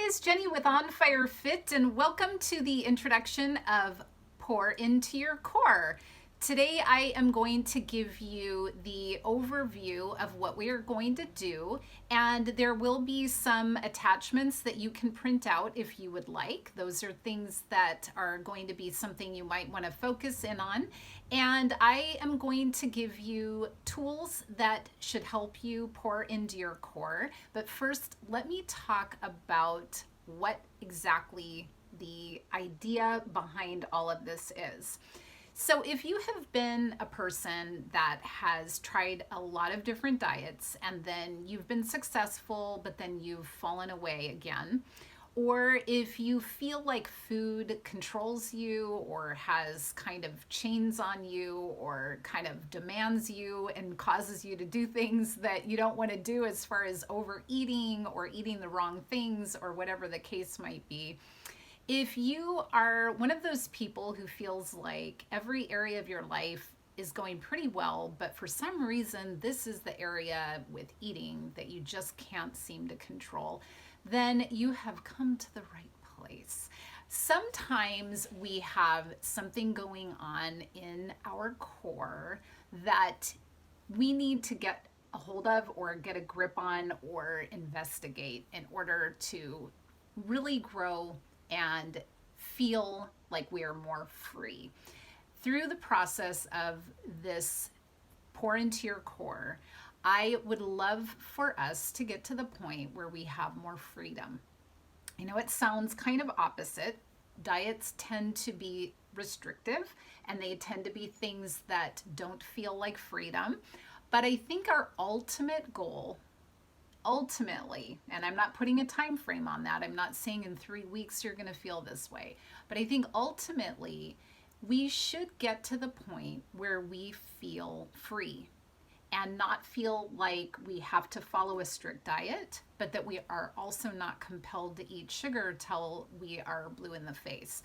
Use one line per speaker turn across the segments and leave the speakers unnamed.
guys, Jenny with On Fire Fit, and welcome to the introduction of Pour Into Your Core. Today I am going to give you the overview of what we are going to do, and there will be some attachments that you can print out if you would like. Those are things that are going to be something you might want to focus in on. And I am going to give you tools that should help you pour into your core. But first, let me talk about what exactly the idea behind all of this is. So if you have been a person that has tried a lot of different diets and then you've been successful, but then you've fallen away again, or if you feel like food controls you or has kind of chains on you or kind of demands you and causes you to do things that you don't want to do as far as overeating or eating the wrong things or whatever the case might be, if you are one of those people who feels like every area of your life is going pretty well, but for some reason this is the area with eating that you just can't seem to control, then you have come to the right place. Sometimes we have something going on in our core that we need to get a hold of or get a grip on or investigate in order to really grow and feel like we are more free. Through the process of this pour into your core, I would love for us to get to the point where we have more freedom. I know it sounds kind of opposite. Diets tend to be restrictive and they tend to be things that don't feel like freedom. But I think our ultimate goal, ultimately, and I'm not putting a time frame on that, I'm not saying in 3 weeks you're going to feel this way, but I think ultimately we should get to the point where we feel free and not feel like we have to follow a strict diet, but that we are also not compelled to eat sugar till we are blue in the face.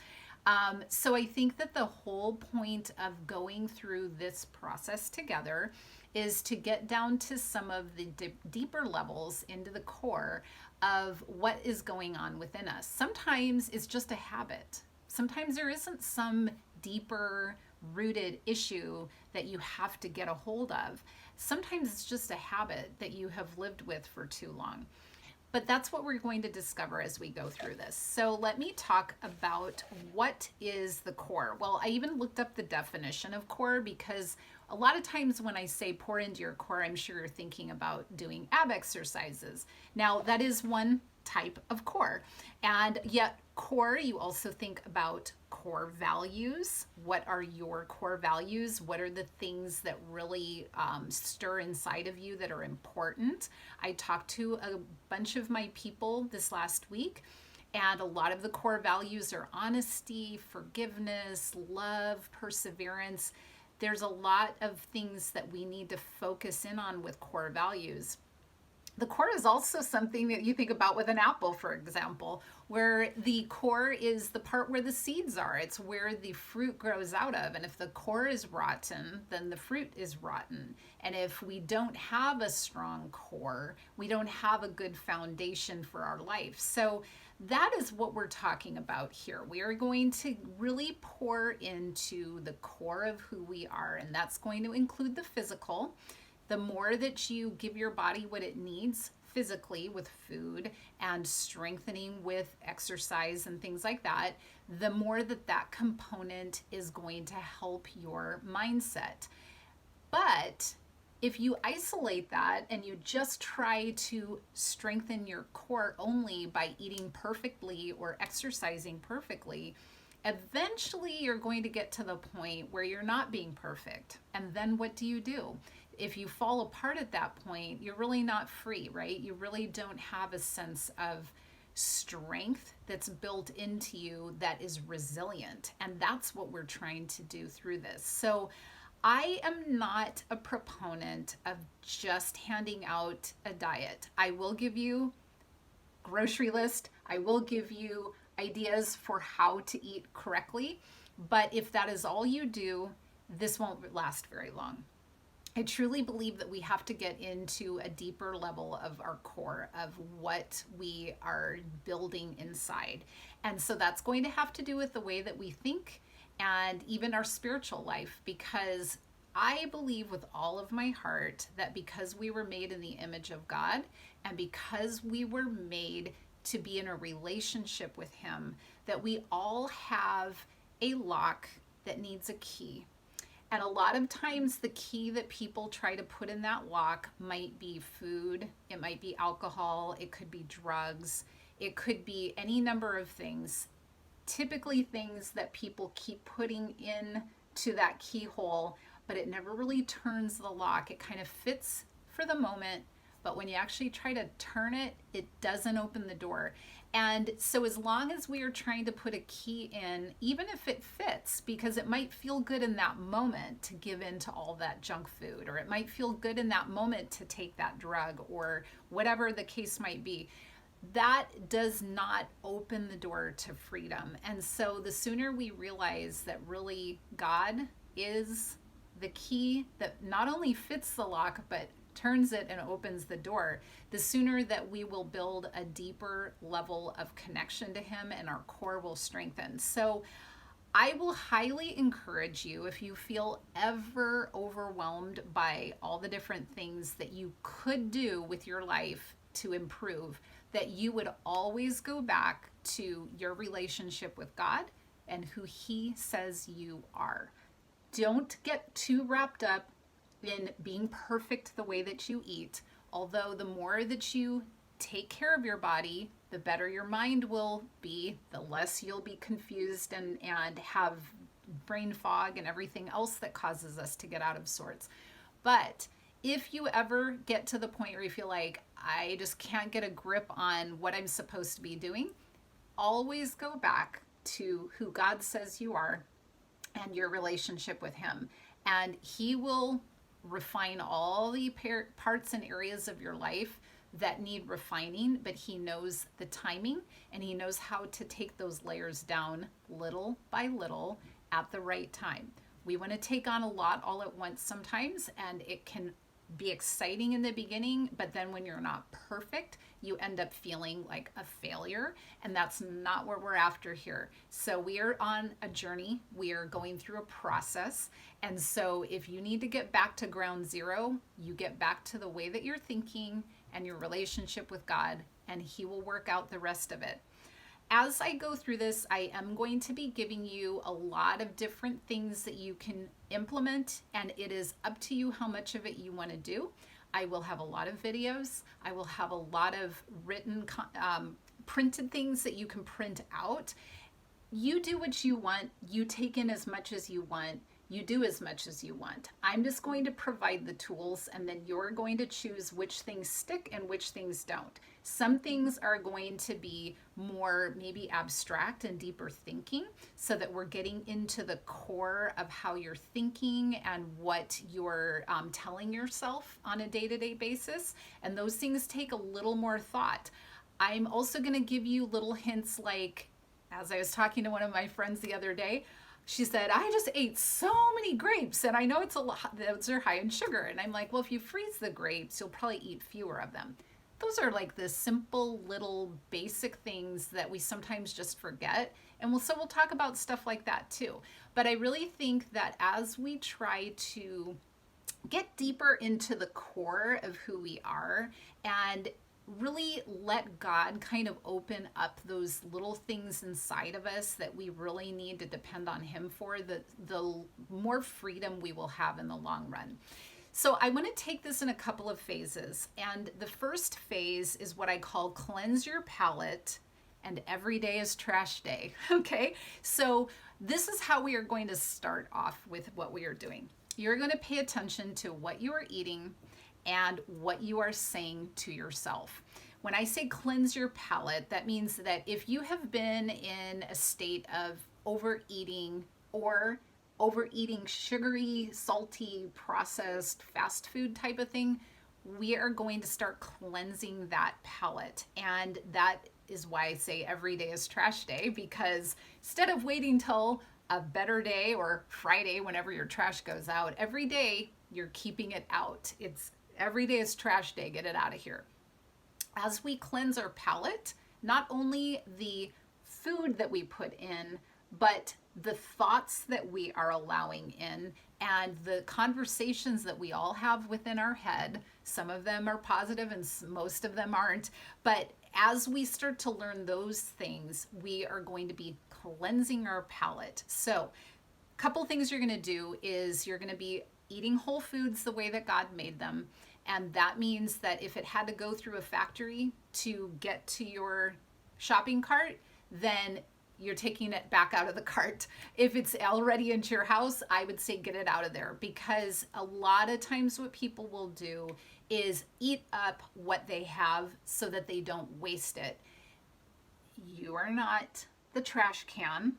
So I think that the whole point of going through this process together is to get down to some of the deeper levels into the core of what is going on within us. Sometimes it's just a habit. Sometimes there isn't some deeper rooted issue that you have to get a hold of. Sometimes it's just a habit that you have lived with for too long. But that's what we're going to discover as we go through this. So let me talk about what is the core. Well, I even looked up the definition of core because a lot of times when I say pour into your core, I'm sure you're thinking about doing ab exercises. Now, that is one type of core. And yet core, you also think about core values. What are your core values? What are the things that really stir inside of you that are important? I talked to a bunch of my people this last week, and a lot of the core values are honesty, forgiveness, love, perseverance. There's a lot of things that we need to focus in on with core values. The core is also something that you think about with an apple, for example, where the core is the part where the seeds are. It's where the fruit grows out of. And if the core is rotten, then the fruit is rotten. And if we don't have a strong core, we don't have a good foundation for our life. So that is what we're talking about here. We are going to really pour into the core of who we are, and that's going to include the physical. The more that you give your body what it needs physically with food and strengthening with exercise and things like that, the more that that component is going to help your mindset. But if you isolate that and you just try to strengthen your core only by eating perfectly or exercising perfectly, eventually you're going to get to the point where you're not being perfect. And then what do? If you fall apart at that point, you're really not free, right? You really don't have a sense of strength that's built into you that is resilient. And that's what we're trying to do through this. So I am not a proponent of just handing out a diet. I will give you grocery list. I will give you ideas for how to eat correctly. But if that is all you do, this won't last very long. I truly believe that we have to get into a deeper level of our core of what we are building inside. And so that's going to have to do with the way that we think and even our spiritual life, because I believe with all of my heart that because we were made in the image of God and because we were made to be in a relationship with Him, that we all have a lock that needs a key. And a lot of times the key that people try to put in that lock might be food, it might be alcohol, it could be drugs, it could be any number of things. Typically things that people keep putting in to that keyhole, but it never really turns the lock. It kind of fits for the moment, but when you actually try to turn it, it doesn't open the door. And so as long as we are trying to put a key in, even if it fits, because it might feel good in that moment to give in to all that junk food, or it might feel good in that moment to take that drug, or whatever the case might be, that does not open the door to freedom. And so the sooner we realize that really God is the key that not only fits the lock, but turns it and opens the door, the sooner that we will build a deeper level of connection to Him and our core will strengthen. So I will highly encourage you, if you feel ever overwhelmed by all the different things that you could do with your life to improve, that you would always go back to your relationship with God and who He says you are. Don't get too wrapped up in being perfect the way that you eat. Although the more that you take care of your body, the better your mind will be, the less you'll be confused and have brain fog and everything else that causes us to get out of sorts. But if you ever get to the point where you feel like, I just can't get a grip on what I'm supposed to be doing, always go back to who God says you are and your relationship with Him. And He will refine all the parts and areas of your life that need refining, but He knows the timing and He knows how to take those layers down little by little at the right time. We want to take on a lot all at once sometimes, and it can be exciting in the beginning, but then when you're not perfect, you end up feeling like a failure, and that's not what we're after here. So we are on a journey, we are going through a process, and so if you need to get back to ground zero, you get back to the way that you're thinking and your relationship with God, and He will work out the rest of it. As I go through this, I am going to be giving you a lot of different things that you can implement, and it is up to you how much of it you want to do. I will have a lot of videos. I will have a lot of written, printed things that you can print out. You do what you want. You take in as much as you want. You do as much as you want. I'm just going to provide the tools, and then you're going to choose which things stick and which things don't. Some things are going to be more maybe abstract and deeper thinking, so that we're getting into the core of how you're thinking and what you're telling yourself on a day-to-day basis. And those things take a little more thought. I'm also going to give you little hints, like, as I was talking to one of my friends the other day, she said, I just ate so many grapes, and I know it's a lot, those are high in sugar. And I'm like, well, if you freeze the grapes, you'll probably eat fewer of them. Those are like the simple little basic things that we sometimes just forget. And we'll talk about stuff like that too. But I really think that as we try to get deeper into the core of who we are and really let God kind of open up those little things inside of us that we really need to depend on Him for, the more freedom we will have in the long run. So I want to take this in a couple of phases. And the first phase is what I call cleanse your palate, and every day is trash day. Okay, so this is how we are going to start off with what we are doing. You're going to pay attention to what you are eating and what you are saying to yourself. When I say cleanse your palate, that means that if you have been in a state of overeating or overeating sugary, salty, processed, fast food type of thing, we are going to start cleansing that palate. And that is why I say every day is trash day, because instead of waiting till a better day or Friday, whenever your trash goes out, every day you're keeping it out. It's every day is trash day. Get it out of here. As we cleanse our palate, not only the food that we put in, but the thoughts that we are allowing in and the conversations that we all have within our head. Some of them are positive and most of them aren't. But as we start to learn those things, we are going to be cleansing our palate. So, a couple things you're going to do is you're going to be eating whole foods the way that God made them. And that means that if it had to go through a factory to get to your shopping cart, then you're taking it back out of the cart. If it's already into your house, I would say get it out of there, because a lot of times what people will do is eat up what they have so that they don't waste it. You are not the trash can.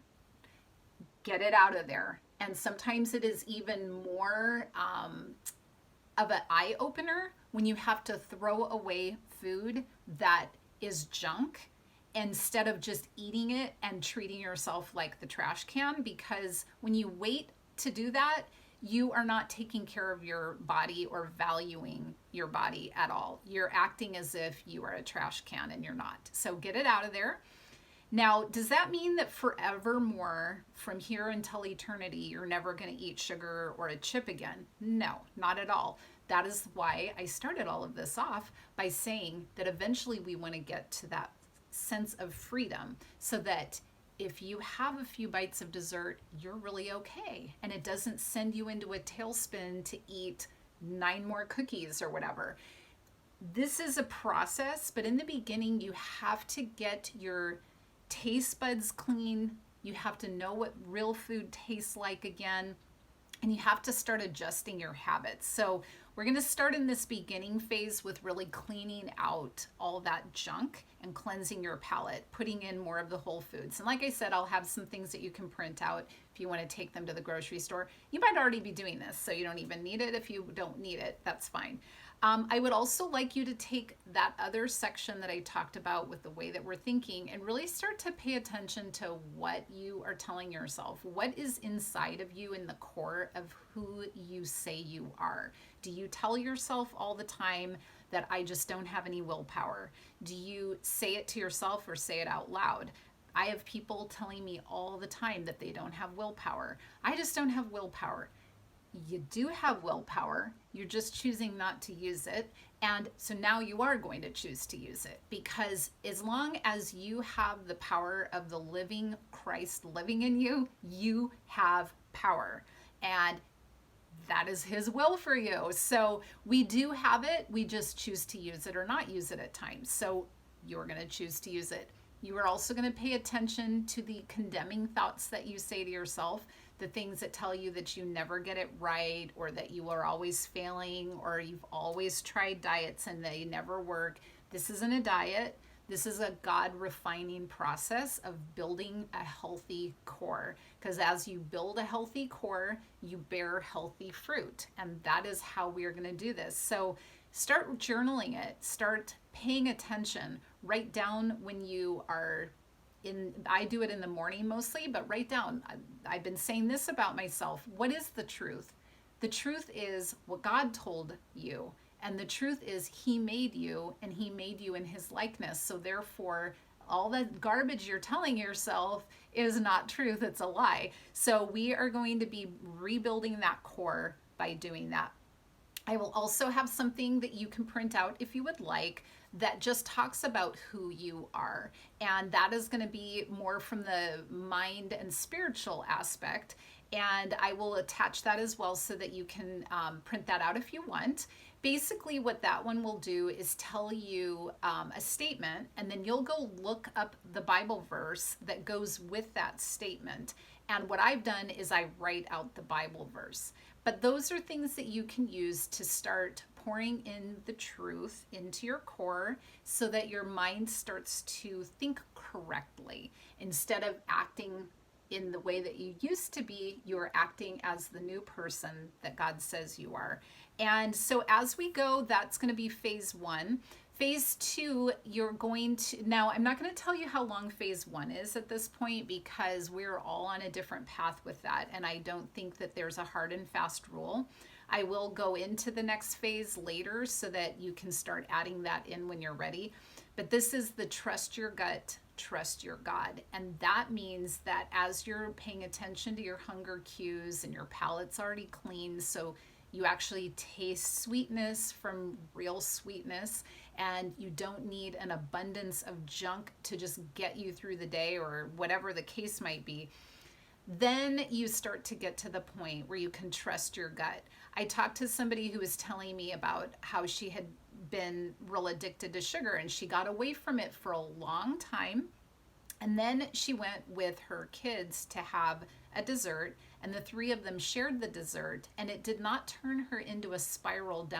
Get it out of there. And sometimes it is even more of an eye opener when you have to throw away food that is junk instead of just eating it and treating yourself like the trash can. Because when you wait to do that, you are not taking care of your body or valuing your body at all. You're acting as if you are a trash can, and you're not. So get it out of there. Now, does that mean that forevermore, from here until eternity, you're never going to eat sugar or a chip again? No, not at all. That is why I started all of this off by saying that eventually we want to get to that sense of freedom, so that if you have a few bites of dessert, you're really okay. And it doesn't send you into a tailspin to eat 9 more cookies or whatever. This is a process, but in the beginning, you have to get your taste buds clean. You have to know what real food tastes like again, and you have to start adjusting your habits. So we're going to start in this beginning phase with really cleaning out all that junk and cleansing your palate, putting in more of the whole foods. And like I said, I'll have some things that you can print out if you want to take them to the grocery store. You might already be doing this, so you don't even need it. If you don't need it, that's fine. I would also like you to take that other section that I talked about with the way that we're thinking and really start to pay attention to what you are telling yourself. What is inside of you in the core of who you say you are? Do you tell yourself all the time that I just don't have any willpower? Do you say it to yourself or say it out loud? I have people telling me all the time that they don't have willpower. I just don't have willpower. You do have willpower, you're just choosing not to use it. And so now you are going to choose to use it, because as long as you have the power of the living Christ living in you, you have power. And that is his will for you. So we do have it, we just choose to use it or not use it at times. So you're going to choose to use it. You are also going to pay attention to the condemning thoughts that you say to yourself, the things that tell you that you never get it right, or that you are always failing, or you've always tried diets and they never work. This isn't a diet. This is a God refining process of building a healthy core. Because as you build a healthy core, you bear healthy fruit. And that is how we are going to do this. So start journaling it. Start paying attention. Write down when you are I do it in the morning mostly, but write down, I've been saying this about myself. What is the truth? The truth is what God told you. And the truth is he made you, and he made you in his likeness. So therefore, all that garbage you're telling yourself is not truth, it's a lie. So we are going to be rebuilding that core by doing that. I will also have something that you can print out if you would like, that just talks about who you are. And that is going to be more from the mind and spiritual aspect. And I will attach that as well so that you can print that out if you want. Basically, what that one will do is tell you a statement, and then you'll go look up the Bible verse that goes with that statement. And what I've done is I write out the Bible verse. But those are things that you can use to start pouring in the truth into your core so that your mind starts to think correctly. Instead of acting in the way that you used to be, you're acting as the new person that God says you are. And so as we go, that's going to be phase 1. Phase 2, you're going to, now I'm not going to tell you how long phase 1 is at this point, because we're all on a different path with that. And I don't think that there's a hard and fast rule. I will go into the next phase later so that you can start adding that in when you're ready. But this is the trust your gut, trust your God. And that means that as you're paying attention to your hunger cues and your palate's already clean, so you actually taste sweetness from real sweetness, and you don't need an abundance of junk to just get you through the day or whatever the case might be. Then you start to get to the point where you can trust your gut. I talked to somebody who was telling me about how she had been real addicted to sugar and she got away from it for a long time. And then she went with her kids to have a dessert, and the three of them shared the dessert, and it did not turn her into a spiral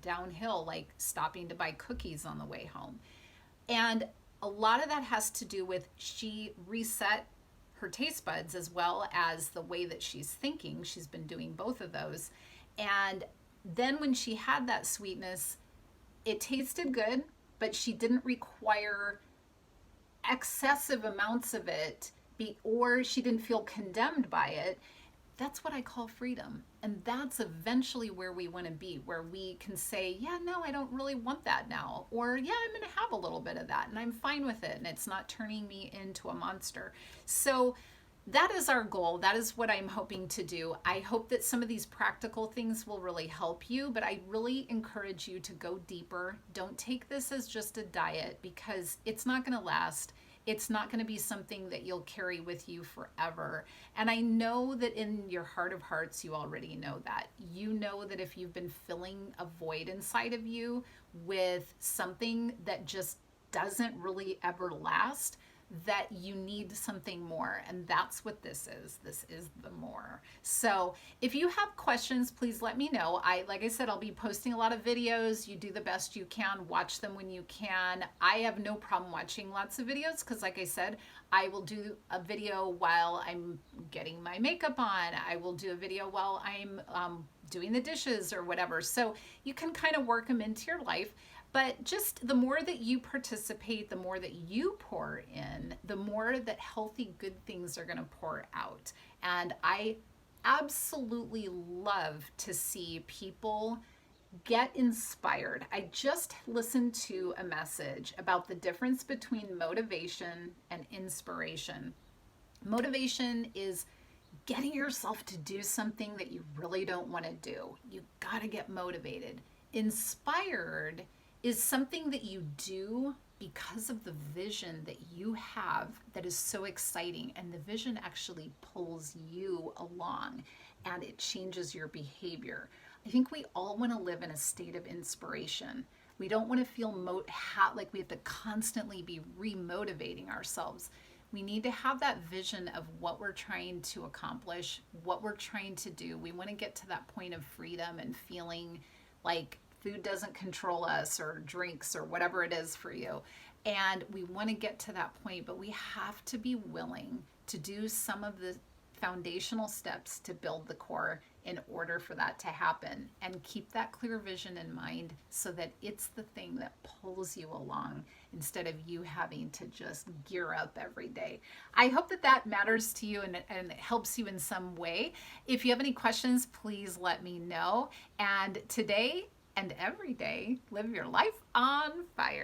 downhill, like stopping to buy cookies on the way home. And a lot of that has to do with she reset her taste buds as well as the way that she's thinking. She's been doing both of those. And then when she had that sweetness, it tasted good, but she didn't require excessive amounts of it, or she didn't feel condemned by it. That's what I call freedom. And that's eventually where we want to be, where we can say, yeah, no, I don't really want that now. Or, yeah, I'm going to have a little bit of that and I'm fine with it. And it's not turning me into a monster. So that is our goal. That is what I'm hoping to do. I hope that some of these practical things will really help you, but I really encourage you to go deeper. Don't take this as just a diet because it's not going to last. It's not going to be something that you'll carry with you forever. And I know that in your heart of hearts, you already know that. You know that if you've been filling a void inside of you with something that just doesn't really ever last, that you need something more. And that's what this is. This is the more. So if you have questions, please let me know. Like I said, I'll be posting a lot of videos. You do the best you can. Watch them when you can. I have no problem watching lots of videos because, like I said, I will do a video while I'm getting my makeup on. I will do a video while I'm doing the dishes or whatever. So you can kind of work them into your life. But just the more that you participate, the more that you pour in, the more that healthy, good things are going to pour out. And I absolutely love to see people get inspired. I just listened to a message about the difference between motivation and inspiration. Motivation is getting yourself to do something that you really don't want to do. You got to get motivated. Inspired is something that you do because of the vision that you have that is so exciting, and the vision actually pulls you along and it changes your behavior. I think we all want to live in a state of inspiration. We don't want to feel like we have to constantly be remotivating ourselves. We need to have that vision of what we're trying to accomplish, what we're trying to do. We want to get to that point of freedom and feeling like food doesn't control us, or drinks, or whatever it is for you. And we want to get to that point, but we have to be willing to do some of the foundational steps to build the core in order for that to happen. And keep that clear vision in mind so that it's the thing that pulls you along instead of you having to just gear up every day. I hope that that matters to you and it helps you in some way. If you have any questions, please let me know. And today and every day, live your life on fire.